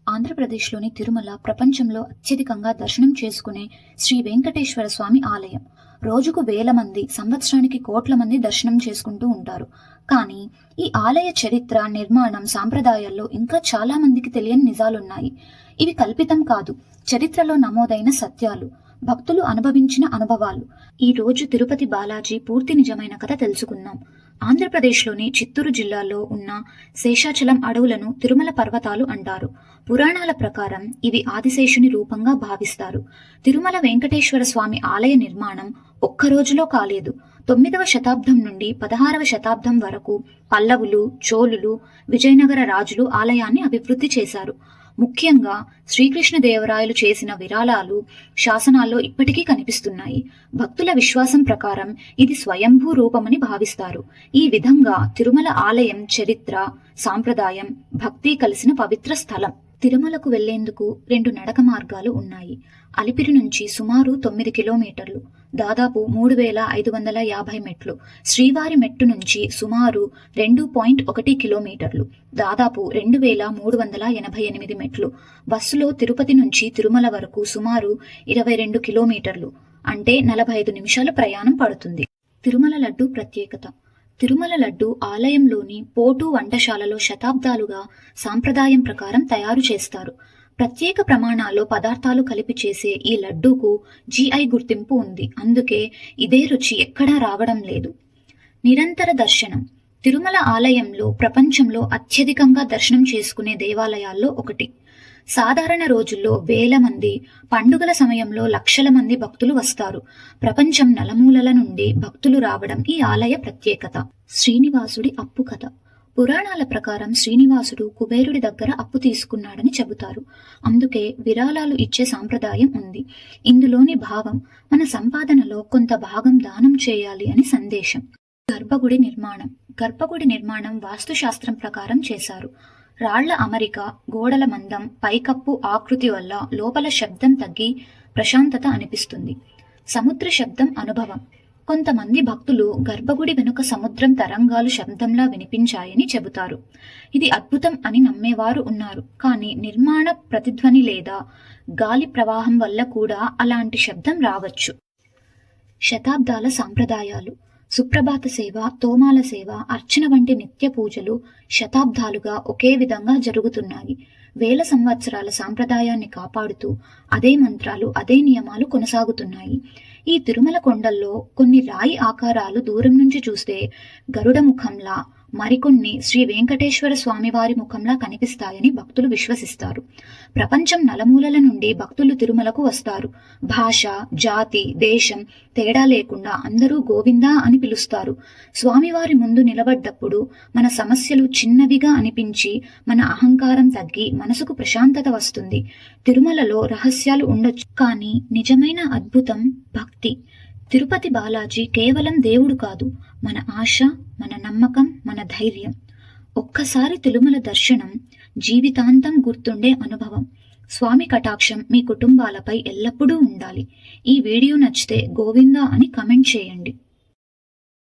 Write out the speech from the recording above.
ఆంధ్రప్రదేశ్లోని తిరుమల ప్రపంచంలో అత్యధికంగా దర్శనం చేసుకునే శ్రీ వెంకటేశ్వర స్వామి ఆలయం. రోజుకు వేల మంది, సంవత్సరానికి కోట్ల మంది దర్శనం చేసుకుంటూ ఉంటారు. కానీ ఈ ఆలయ చరిత్ర, నిర్మాణం, సాంప్రదాయాల్లో ఇంకా చాలా మందికి తెలియని నిజాలున్నాయి. ఇవి కల్పితం కాదు, చరిత్రలో నమోదైన సత్యాలు, భక్తులు అనుభవించిన అనుభవాలు. ఈ రోజు తిరుపతి బాలాజీ పూర్తి నిజమైన కథ తెలుసుకుందాం. ఆంధ్రప్రదేశ్లోని చిత్తూరు జిల్లాలో ఉన్న శేషాచలం అడవులను తిరుమల పర్వతాలు అంటారు. పురాణాల ప్రకారం ఇవి ఆదిశేషుని రూపంగా భావిస్తారు. తిరుమల వెంకటేశ్వర స్వామి ఆలయ నిర్మాణం ఒక్క రోజులో కాలేదు. 9వ శతాబ్దం నుండి 16వ శతాబ్దం వరకు పల్లవులు, చోళులు, విజయనగర రాజులు ఆలయాన్ని అభివృద్ధి చేశారు. ముఖ్యంగా శ్రీకృష్ణదేవరాయలు చేసిన విరాళాలు శాసనాల్లో ఇప్పటికీ కనిపిస్తున్నాయి. భక్తుల విశ్వాసం ప్రకారం ఇది స్వయంభూ రూపమని భావిస్తారు. ఈ విధంగా తిరుమల ఆలయం చరిత్ర, సాంప్రదాయం, భక్తి కలిసిన పవిత్ర స్థలం. తిరుమలకు వెళ్లేందుకు 2 నడక మార్గాలు ఉన్నాయి. అలిపిరి నుంచి సుమారు 9 కిలోమీటర్లు, దాదాపు 3550 మెట్లు. శ్రీవారి మెట్టు నుంచి సుమారు 2.1 కిలోమీటర్లు, దాదాపు 2388 మెట్లు. బస్సులో తిరుపతి నుంచి తిరుమల వరకు సుమారు 22 కిలోమీటర్లు, అంటే 45 నిమిషాల ప్రయాణం పడుతుంది. తిరుమల లడ్డు ప్రత్యేకత. తిరుమల లడ్డు ఆలయంలోని పోటు వంటశాలలో శతాబ్దాలుగా సాంప్రదాయం ప్రకారం తయారు చేస్తారు. ప్రత్యేక ప్రమాణాల్లో పదార్థాలు కలిపి చేసే ఈ లడ్డూకు GI గుర్తింపు ఉంది. అందుకే ఇదే రుచి ఎక్కడా రావడం లేదు. నిరంతర దర్శనం. తిరుమల ఆలయంలో ప్రపంచంలో అత్యధికంగా దర్శనం చేసుకునే దేవాలయాల్లో ఒకటి. సాధారణ రోజుల్లో వేల మంది, పండుగల సమయంలో లక్షల మంది భక్తులు వస్తారు. ప్రపంచం నలుమూలల నుండి భక్తులు రావడం ఈ ఆలయ ప్రత్యేకత. శ్రీనివాసుడి అప్పు కథ. పురాణాల ప్రకారం శ్రీనివాసుడు కుబేరుడి దగ్గర అప్పు తీసుకున్నాడని చెబుతారు. అందుకే విరాళాలు ఇచ్చే సాంప్రదాయం ఉంది. ఇందులోని భావం మన సంపాదనలో కొంత భాగం దానం చేయాలి అని సందేశం. గర్భగుడి నిర్మాణం. గర్భగుడి నిర్మాణం వాస్తుశాస్త్రం ప్రకారం చేశారు. రాళ్ల అమరిక, గోడల మందం, పైకప్పు ఆకృతి వల్ల లోపల శబ్దం తగ్గి ప్రశాంతత అనిపిస్తుంది. సముద్ర శబ్దం అనుభవం. కొంతమంది భక్తులు గర్భగుడి వెనుక సముద్రం తరంగాలు శబ్దంలా వినిపించాయని చెబుతారు. ఇది అద్భుతం అని నమ్మేవారు ఉన్నారు. కానీ నిర్మాణ ప్రతిధ్వని లేదా గాలి ప్రవాహం వల్ల కూడా అలాంటి శబ్దం రావచ్చు. శతాబ్దాల సాంప్రదాయాలు. సుప్రభాత సేవ, తోమాల సేవ, అర్చన వంటి నిత్య పూజలు శతాబ్దాలుగా ఒకే విధంగా జరుగుతున్నాయి. వేల సంవత్సరాల సాంప్రదాయాన్ని కాపాడుతూ అదే మంత్రాలు, అదే నియమాలు కొనసాగుతున్నాయి. ఈ తిరుమల కొండల్లో కొన్ని రాయి ఆకారాలు దూరం నుంచి చూస్తే గరుడ ముఖంలా, మరికొన్ని శ్రీ వెంకటేశ్వర స్వామివారి ముఖంలా కనిపిస్తాయని భక్తులు విశ్వసిస్తారు. ప్రపంచం నలుమూలల నుండి భక్తులు తిరుమలకు వస్తారు. భాష, జాతి, దేశం తేడా లేకుండా అందరూ గోవిందా అని పిలుస్తారు. స్వామివారి ముందు నిలబడ్డప్పుడు మన సమస్యలు చిన్నవిగా అనిపించి మన అహంకారం తగ్గి మనసుకు ప్రశాంతత వస్తుంది. తిరుమలలో రహస్యాలు ఉండొచ్చు, కానీ నిజమైన అద్భుతం భక్తి. తిరుపతి బాలాజీ కేవలం దేవుడు కాదు, మన ఆశ, మన నమ్మకం, మన ధైర్యం. ఒక్కసారి తిరుమల దర్శనం జీవితాంతం గుర్తుండే అనుభవం. స్వామి కటాక్షం మీ కుటుంబాలపై ఎల్లప్పుడూ ఉండాలి. ఈ వీడియో నచ్చితే గోవిందా అని కమెంట్ చేయండి.